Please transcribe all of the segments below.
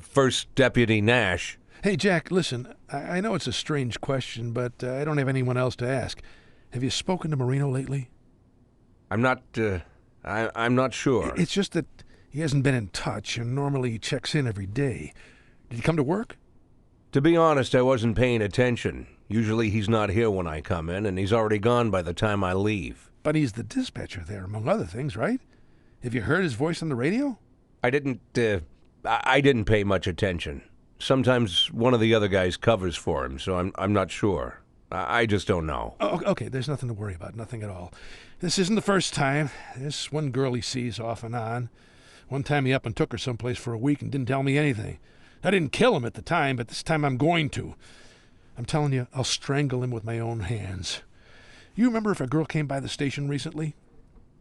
First Deputy Nash. Hey, Jack, listen, I know it's a strange question, but I don't have anyone else to ask. Have you spoken to Marino lately? I'm not sure. It's just that he hasn't been in touch, and normally he checks in every day. Did he come to work? To be honest, I wasn't paying attention. Usually he's not here when I come in, and he's already gone by the time I leave. But he's the dispatcher there, among other things, right? Have you heard his voice on the radio? I didn't pay much attention. Sometimes one of the other guys covers for him, so I'm not sure. I just don't know. Oh, okay, there's nothing to worry about, nothing at all. This isn't the first time. There's one girl he sees off and on. One time he up and took her someplace for a week and didn't tell me anything. I didn't kill him at the time, but this time I'm going to. I'm telling you, I'll strangle him with my own hands. You remember if a girl came by the station recently?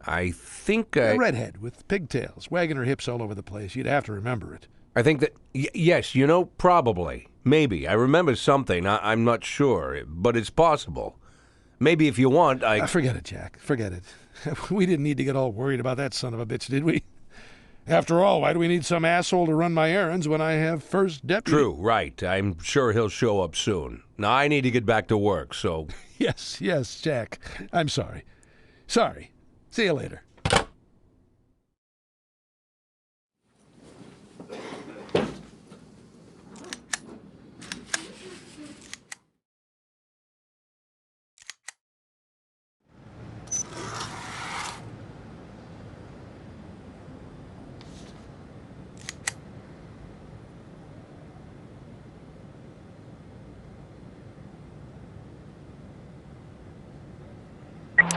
I think A redhead with pigtails, wagging her hips all over the place. You'd have to remember it. I think that, yes, probably. Maybe. I remember something. I'm not sure, but it's possible. Maybe if you want, Forget it, Jack. Forget it. We didn't need to get all worried about that son of a bitch, did we? After all, why do we need some asshole to run my errands when I have first deputy? True, right. I'm sure he'll show up soon. Now, I need to get back to work, so... Yes, Jack. I'm sorry. Sorry. See you later.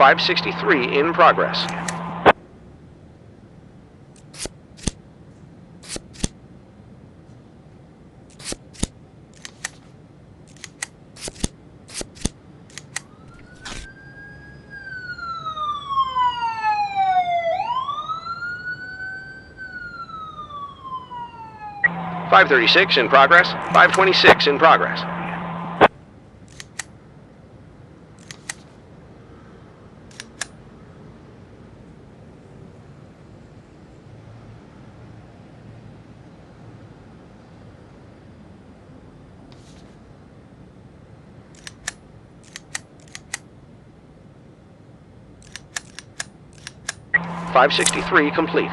.563 in progress. .536 in progress. .526 in progress. .563 complete.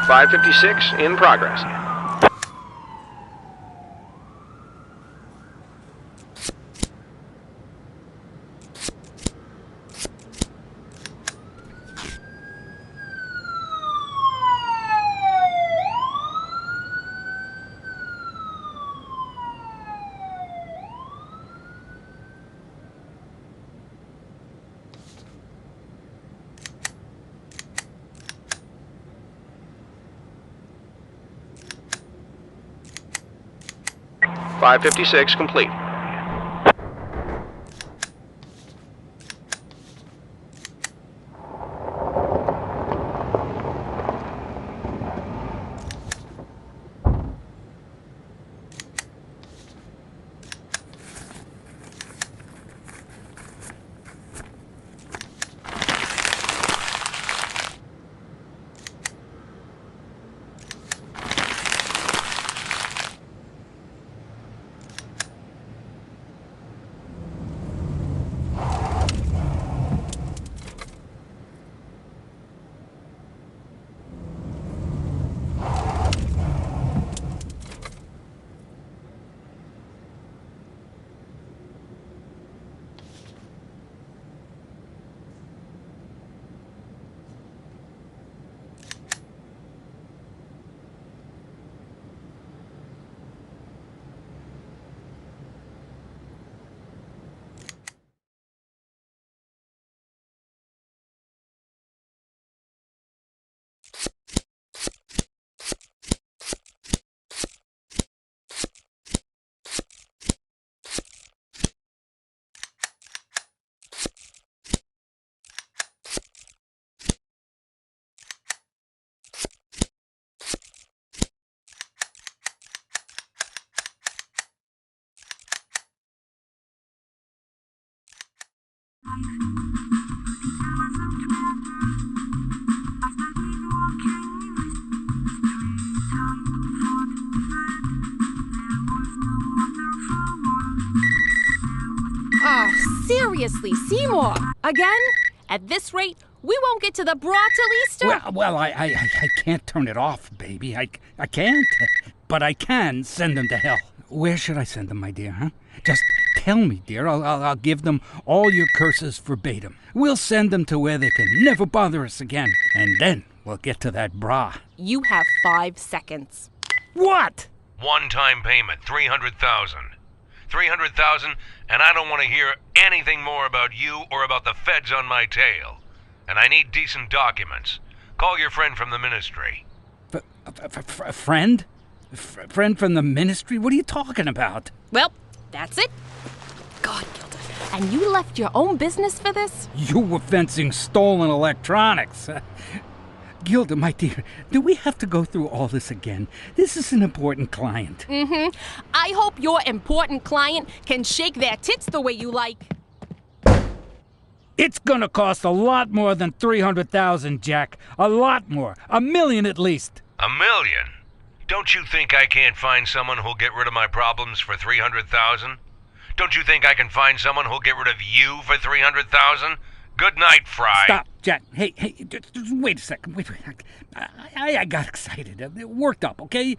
.556 in progress. .556 complete. Ah, seriously, Seymour. Again? At this rate, we won't get to the bra till Easter. Well, I can't turn it off, baby. I can't. But I can send them to hell. Where should I send them, my dear, huh? Just tell me, dear. I'll give them all your curses verbatim. We'll send them to where they can never bother us again. And then we'll get to that bra. You have 5 seconds. What? One-time payment, 300,000. 300,000, and I don't want to hear anything more about you or about the feds on my tail. And I need decent documents. Call your friend from the ministry. Friend? Friend from the ministry? What are you talking about? Well, that's it. God, Gilda. And you left your own business for this? You were fencing stolen electronics. Gilda, my dear, do we have to go through all this again? This is an important client. Mm-hmm. I hope your important client can shake their tits the way you like. It's gonna cost a lot more than 300,000, Jack. A lot more. $1 million at least. $1 million? Don't you think I can't find someone who'll get rid of my problems for 300,000? Don't you think I can find someone who'll get rid of you for 300,000? Good night, Fry. Stop, Jack. Hey, just wait a second. Wait. I got excited. Worked up, okay?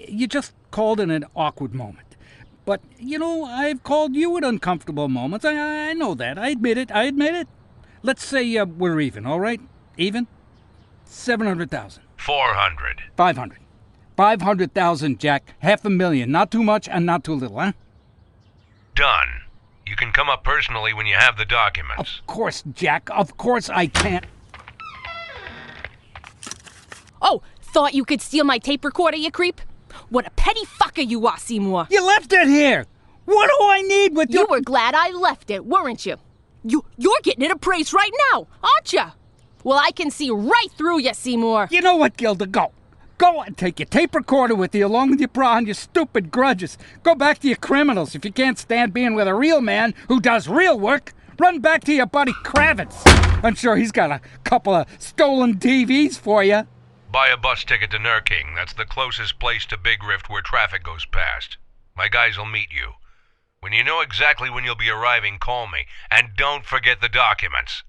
You just called in an awkward moment. But, you know, I've called you at uncomfortable moments. I know that. I admit it. Let's say we're even, all right? Even? 700,000. 400. 500. 500,000, Jack. $500,000. Not too much and not too little, huh? Done. You can come up personally when you have the documents. Of course, Jack. Of course I can't. Oh, thought you could steal my tape recorder, you creep? What a petty fucker you are, Seymour. You left it here. What do I need with You were glad I left it, weren't you? You're getting it appraised right now, aren't you? Well, I can see right through you, Seymour. You know what, Gilda? Go. Go and take your tape recorder with you along with your bra and your stupid grudges. Go back to your criminals if you can't stand being with a real man who does real work. Run back to your buddy Kravitz. I'm sure he's got a couple of stolen TVs for you. Buy a bus ticket to Nurking. That's the closest place to Big Rift where traffic goes past. My guys will meet you. When you know exactly when you'll be arriving, call me. And don't forget the documents.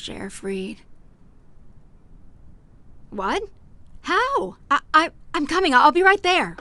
Sheriff Reed. What? How? I'm coming. I'll be right there.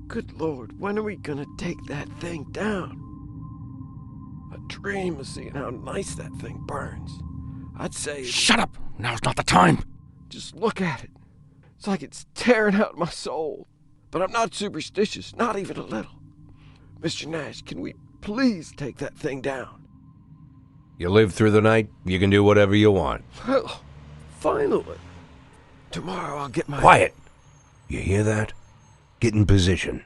Good Lord, when are we gonna take that thing down? I dream of seeing how nice that thing burns. I'd say... Shut up! Now's not the time! Just look at it. It's like it's tearing out my soul. But I'm not superstitious, not even a little. Mr. Nash, can we please take that thing down? You live through the night, you can do whatever you want. Well, finally. Tomorrow I'll get my... Quiet! You hear that? Get in position.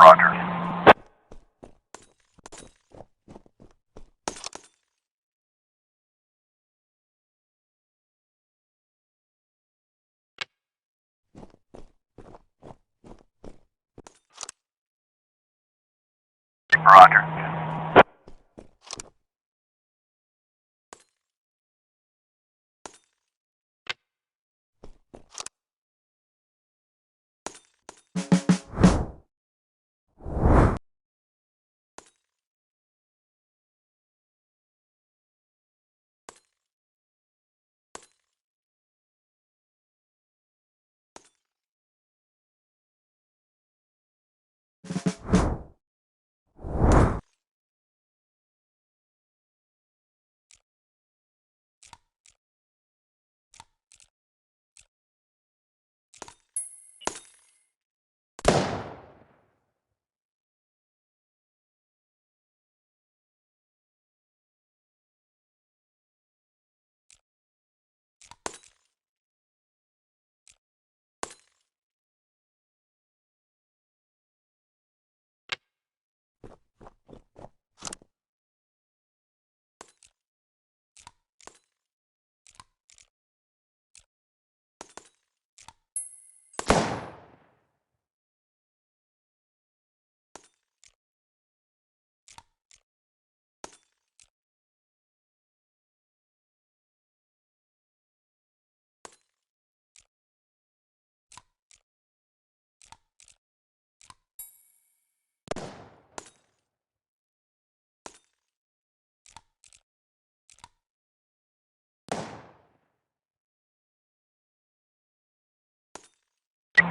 Roger. Roger.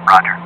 Roger.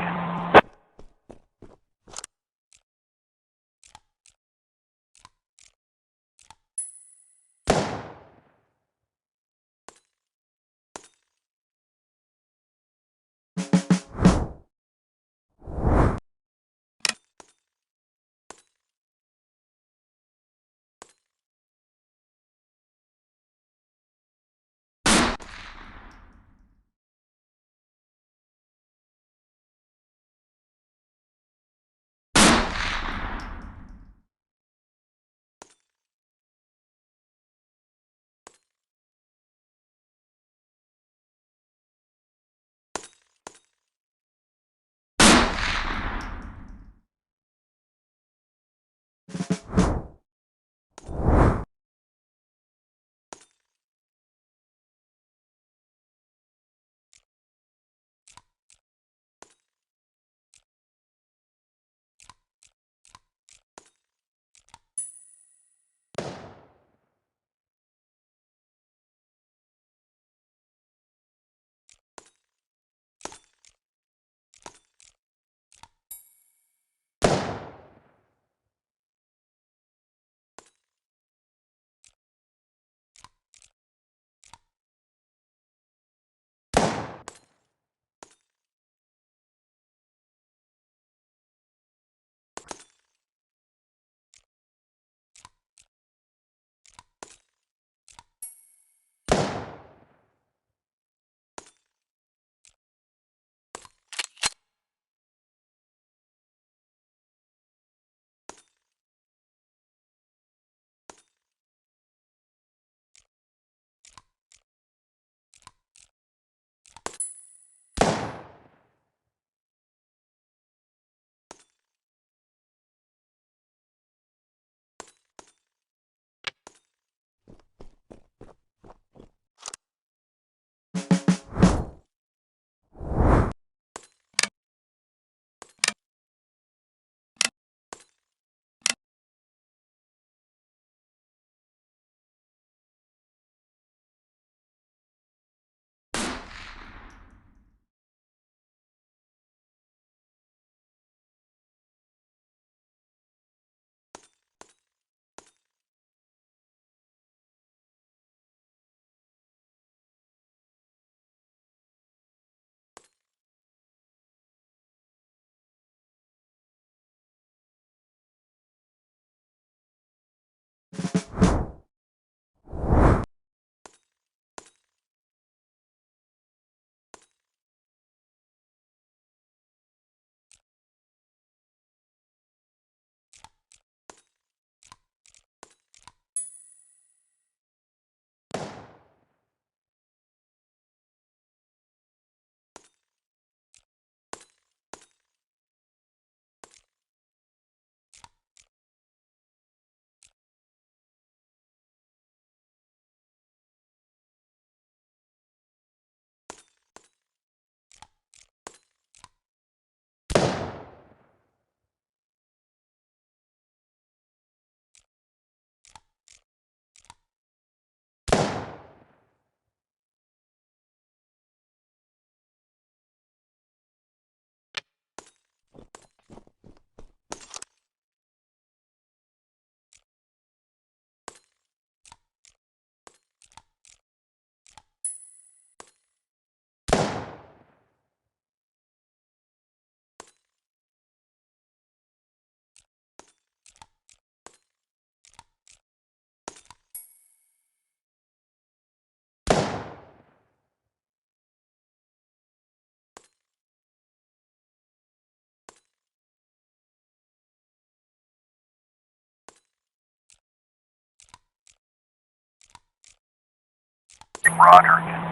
Roger.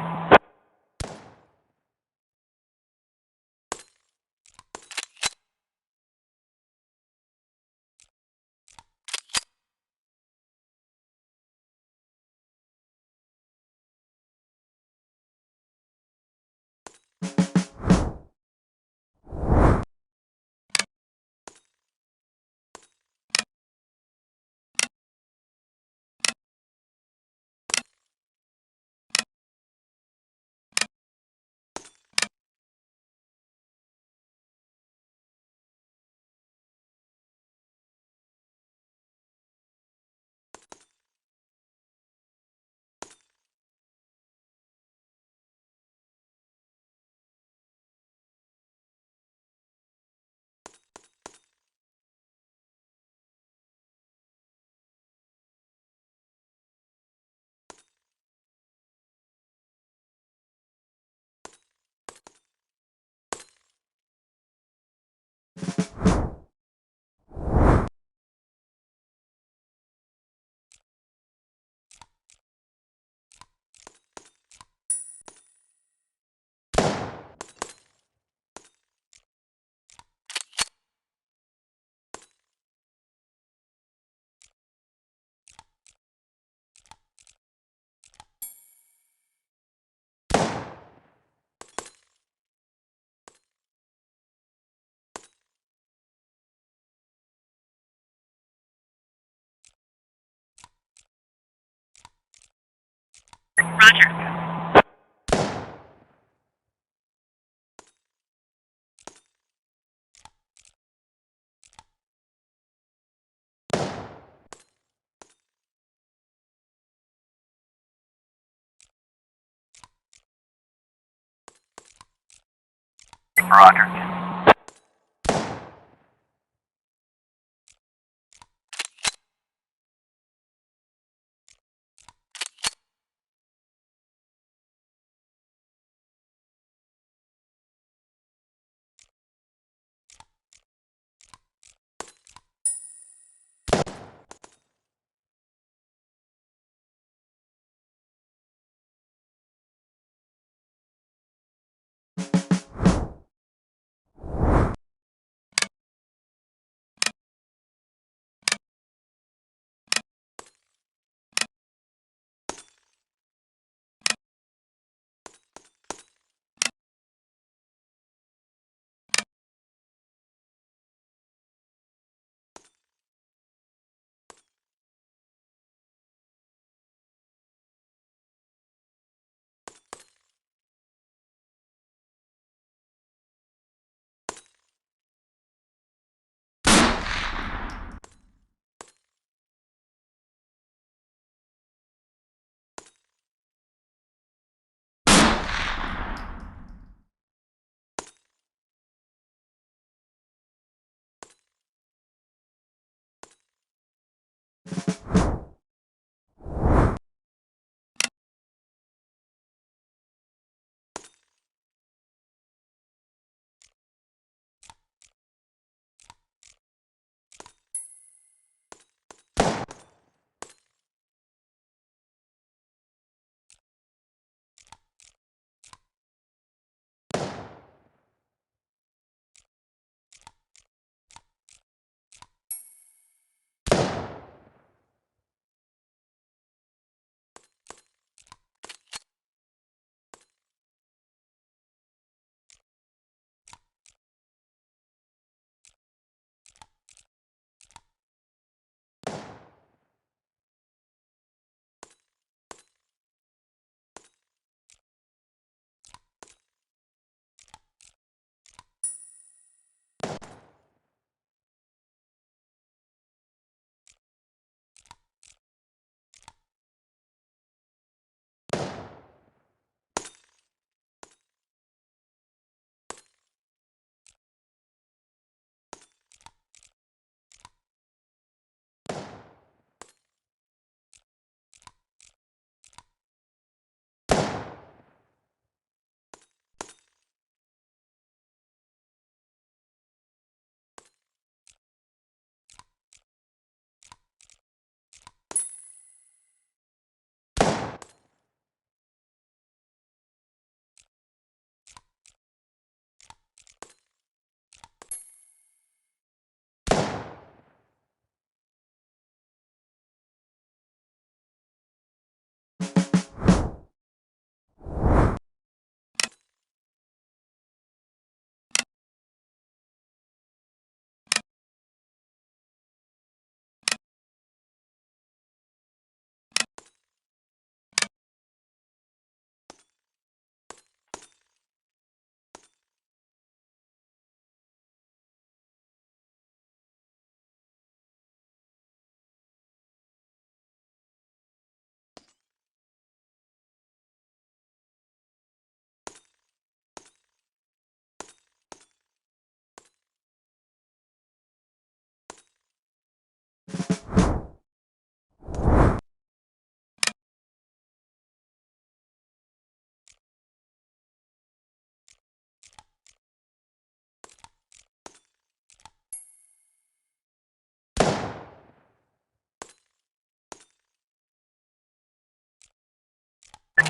Roger. Roger.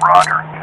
Roger.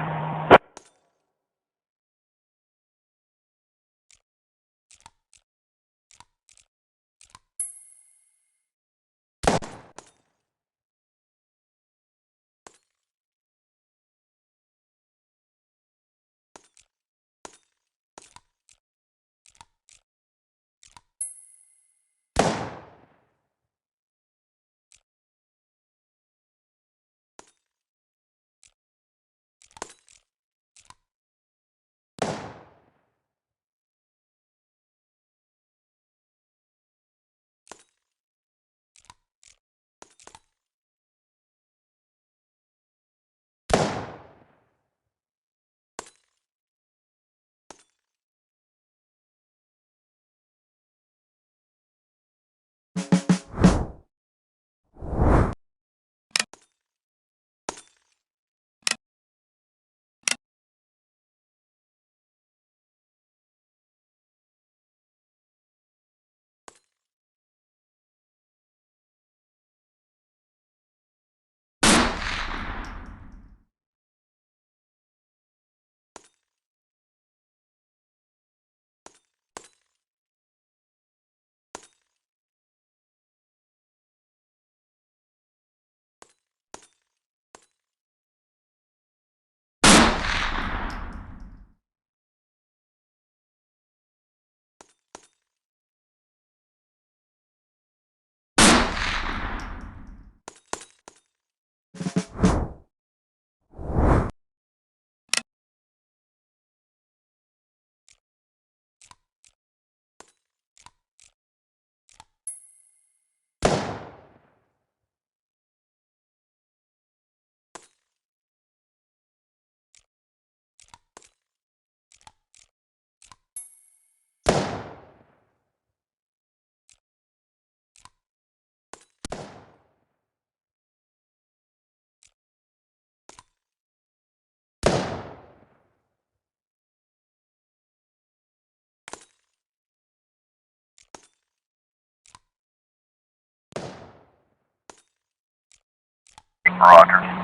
Roger.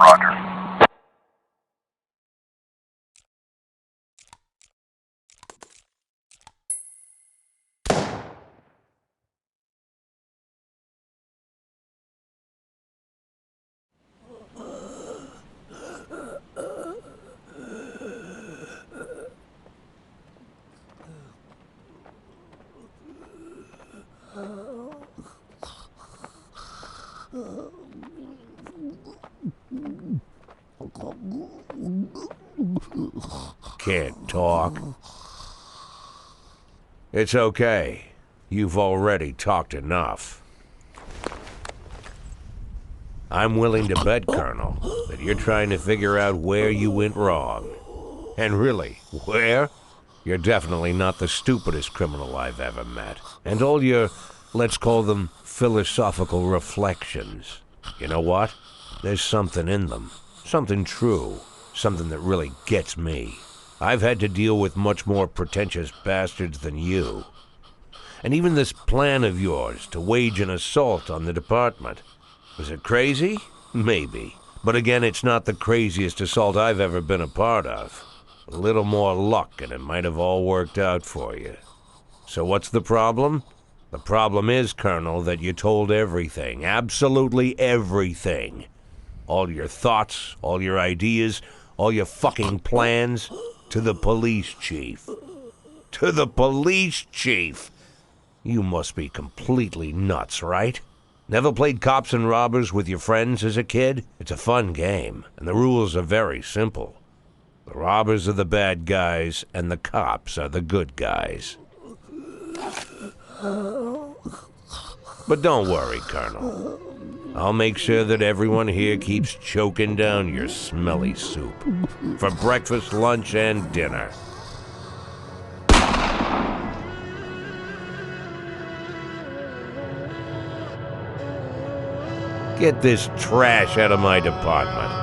Roger. Can't talk. It's okay. You've already talked enough. I'm willing to bet, Colonel, that you're trying to figure out where you went wrong. And really, where? You're definitely not the stupidest criminal I've ever met. And all your, let's call them, philosophical reflections. You know what? There's something in them. Something true. Something that really gets me. I've had to deal with much more pretentious bastards than you. And even this plan of yours to wage an assault on the department. Was it crazy? Maybe. But again, it's not the craziest assault I've ever been a part of. A little more luck and it might have all worked out for you. So what's the problem? The problem is, Colonel, that you told everything. Absolutely everything. All your thoughts, all your ideas, all your fucking plans to the police chief. To the police chief! You must be completely nuts, right? Never played cops and robbers with your friends as a kid? It's a fun game, and the rules are very simple. The robbers are the bad guys, and the cops are the good guys. But don't worry, Colonel. I'll make sure that everyone here keeps choking down your smelly soup. For breakfast, lunch, and dinner. Get this trash out of my department.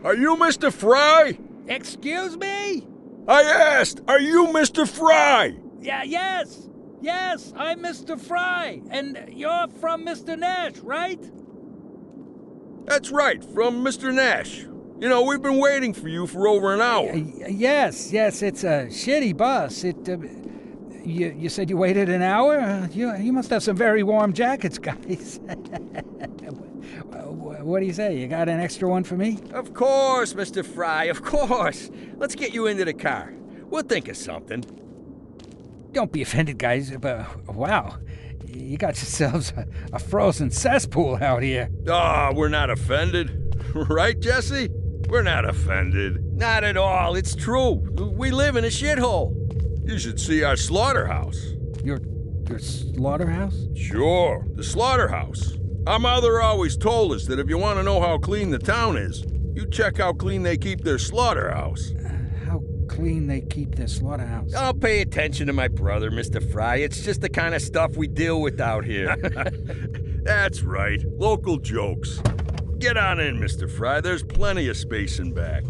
Are you Mr. Fry? Excuse me? I asked, are you Mr. Fry? Yeah, yes. Yes, I'm Mr. Fry, and you're from Mr. Nash, right? That's right, from Mr. Nash. You know, we've been waiting for you for over an hour. Yes, it's a shitty bus. You said you waited an hour? You must have some very warm jackets, guys. What do you say? You got an extra one for me? Of course, Mr. Fry, of course. Let's get you into the car. We'll think of something. Don't be offended, guys, but wow, you got yourselves a frozen cesspool out here. Ah, we're not offended. Right, Jesse? We're not offended. Not at all, it's true. We live in a shithole. You should see our slaughterhouse. Your slaughterhouse? Sure, the slaughterhouse. Our mother always told us that if you want to know how clean the town is, you check how clean they keep their slaughterhouse. How clean they keep their slaughterhouse? I'll pay attention to my brother, Mr. Fry. It's just the kind of stuff we deal with out here. That's right, local jokes. Get on in, Mr. Fry. There's plenty of space in back.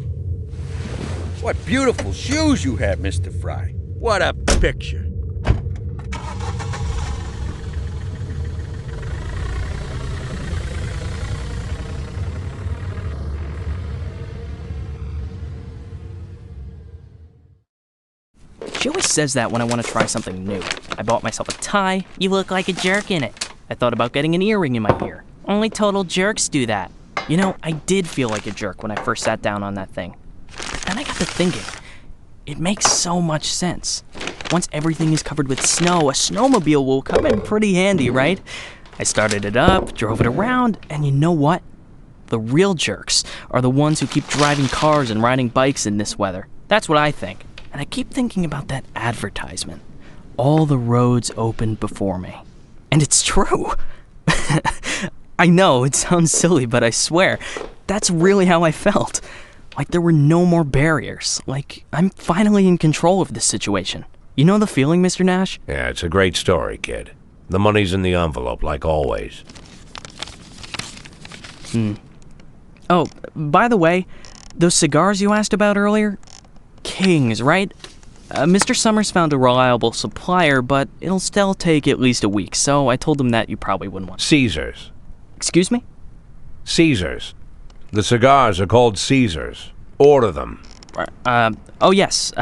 What beautiful shoes you have, Mr. Fry. What a picture. She always says that when I want to try something new. I bought myself a tie. You look like a jerk in it. I thought about getting an earring in my ear. Only total jerks do that. You know, I did feel like a jerk when I first sat down on that thing. But then I got to thinking. It makes so much sense. Once everything is covered with snow, a snowmobile will come in pretty handy, right? I started it up, drove it around, and you know what? The real jerks are the ones who keep driving cars and riding bikes in this weather. That's what I think. And I keep thinking about that advertisement. All the roads open before me. And it's true. I know, it sounds silly, but I swear, that's really how I felt. Like there were no more barriers. Like I'm finally in control of this situation. You know the feeling, Mr. Nash? Yeah, it's a great story, kid. The money's in the envelope, like always. Oh, by the way, those cigars you asked about earlier? Kings, right? Mr. Summers found a reliable supplier, but it'll still take at least a week, so I told him that you probably wouldn't want. Caesars. Excuse me? Caesars. The cigars are called Caesars. Order them. Oh yes,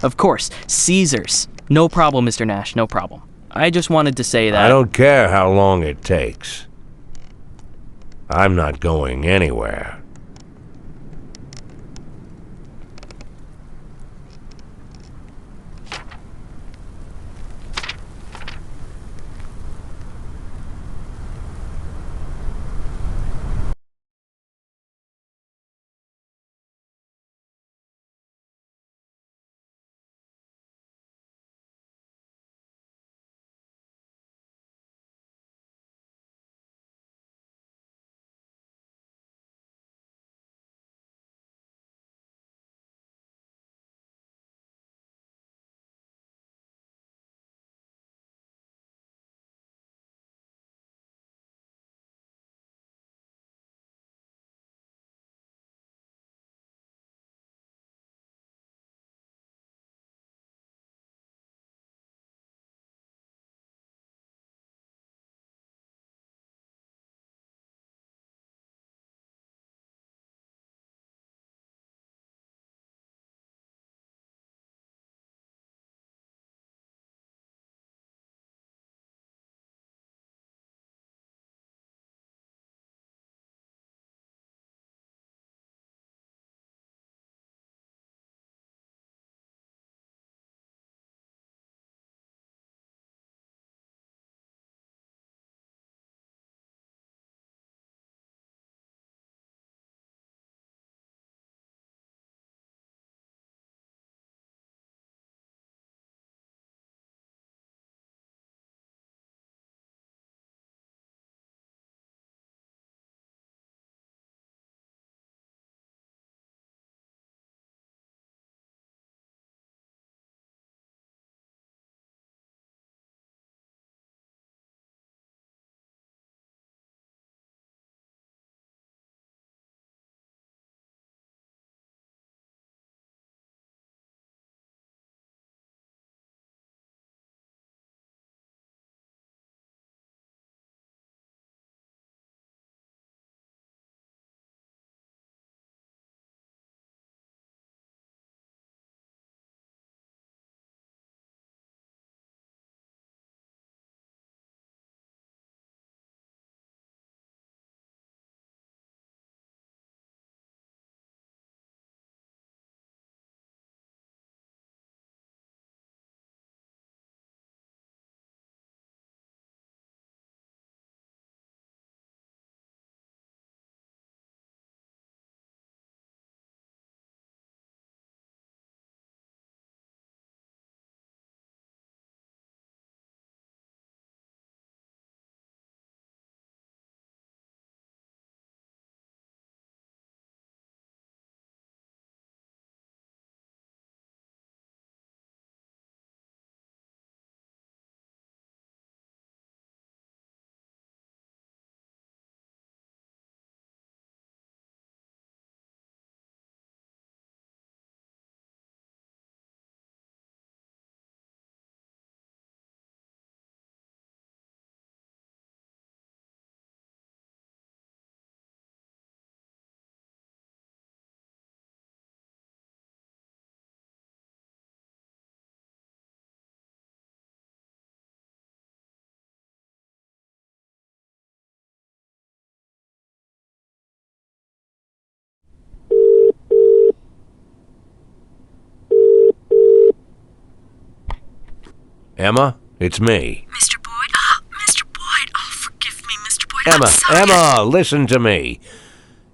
of course, Caesars. No problem, Mr. Nash, no problem. I just wanted to say that... I don't care how long it takes. I'm not going anywhere. Emma, it's me. Mr. Boyd? Mr. Boyd. Oh, forgive me, Mr. Boyd. Emma, I'm sorry. Emma, listen to me.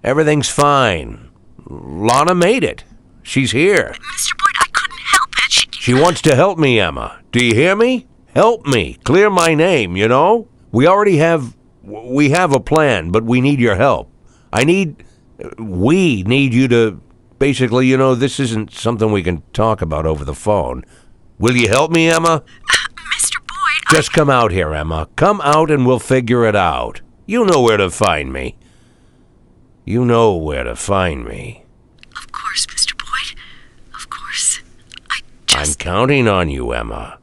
Everything's fine. Lana made it. She's here. Mr. Boyd, I couldn't help it. She wants to help me, Emma. Do you hear me? Help me. Clear my name, you know? We have a plan, but we need your help. We need you to, basically, you know, this isn't something we can talk about over the phone. Will you help me, Emma? Mr. Boyd, Just come out here, Emma. Come out and we'll figure it out. You know where to find me. You know where to find me. Of course, Mr. Boyd. Of course. I'm counting on you, Emma.